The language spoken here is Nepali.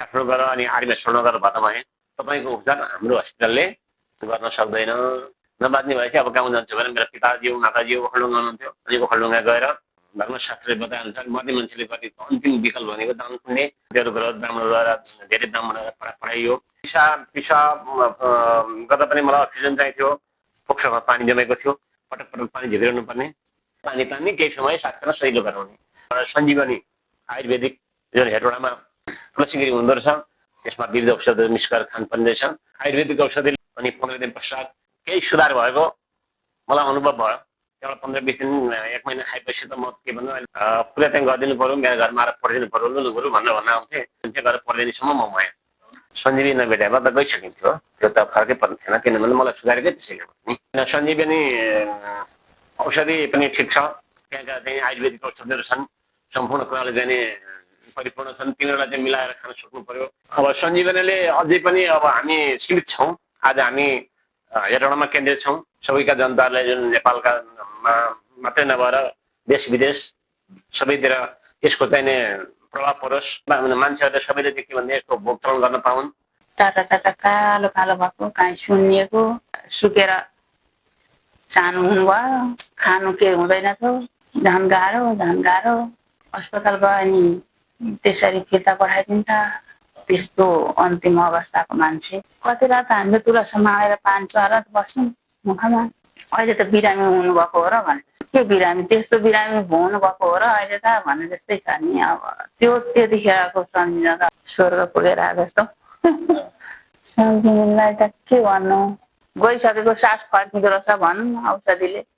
काठमाडौँ गएर अनि आर्मीमा स्वर्णगर भएन भए तपाईँको उपचार हाम्रो हस्पिटलले गर्न सक्दैन। नबाच्ने भए चाहिँ अब गाउँ जान्छु भने मेरो पिताज्यू माताज्यू ओखलडुङ्गा हुनुहुन्थ्यो। अनि ओखलडुङ्गा गएर धर्मशास्त्रले बताएअनुसार मर्ने मान्छेले गरेको अन्तिम विकल्प भनेको दान पुण्य देवहरू गएर ब्राह्मण गएर धेरै ब्राह्मण पढाइयो। पिसाब गर्दा पनि मलाई अक्सिजन चाहिन्थ्यो। फोक्सोमा पानी जमेको थियो, पटक पटक पानी झिक्रिनु पर्ने, पानी तान्ने केही समय साथमा सहिलो गराउने। सञ्जीवनी आयुर्वेदिक जुन हेटौडामा तुलसीगिरी हुँदो रहेछ त्यसमा विविध औषधहरू मिक्स गरेर खानुपर्ने रहेछ। आयुर्वेदिक औषधि अनि 15 दिन पश्चात केही सुधार भएको मलाई अनुभव भयो। त्यहाँबाट 15-20 दिन 1 महिना खाएपछि त म के भन्नु पुरा त्यहाँ गरिदिनु पऱ्यो, मेरो घरमा आएर पढिदिनु पऱ्यो लु गुरु भनेर भन्न आउँथेँ। त्यहाँ गएर पढिदिनेसम्म म भएँ। सञ्जीवनी नभेटाए त गइसकिन्थ्यो, त्यो त फरकै पर्ने थिएन किनभने मलाई सुधारेकै त्यसैले नि। सञ्जीवनी औषधि पनि ठिक छ, त्यहाँका चाहिँ आयुर्वेदिक औषधिहरू छन्, सम्पूर्ण कुराले जाने परिपूर्ण छन्, तिनीहरूलाई चाहिँ मिलाएर खान सक्नु पर्यो। अब सञ्जीवनीले अझै पनि अब हामी सीमित छौँ। आज हामी हेटौडामा केन्द्रित छौँ। सबैका जनताहरूलाई जुन नेपालका मात्रै नभएर देश विदेश सबैतिर यसको चाहिने प्रभाव परोस्, मान्छेहरूले सबैले के भन्ने यसको भोगचरण गर्न पाउन्। टाटा टाटा कालो कालो भएको काहीँ सुन्निएको सुकेर सानो हुनुभयो, खानु के हुँदैन थियो, झन् गाह्रो। अस्पताल गयो अनि त्यसरी फिर्ता पठाइदिन्छ। त्यस्तो अन्तिम अवस्थाको मान्छे कति रात हामीले तुला समाएर पान्छ होला बस्नु मुखमा। अहिले त बिरामी हुनुभएको हो र भने के बिरामी त्यस्तो बिरामी हुनुभएको हो र अहिले त भने जस्तै छ नि। अब त्यतिखेरको सम्झिँदा त स्वर्ग पुगेर आएको जस्तो। सम्झिँदैलाई त के भन्नु, गइसकेको सास फर्किँदो रहेछ भनौँ औषधिले।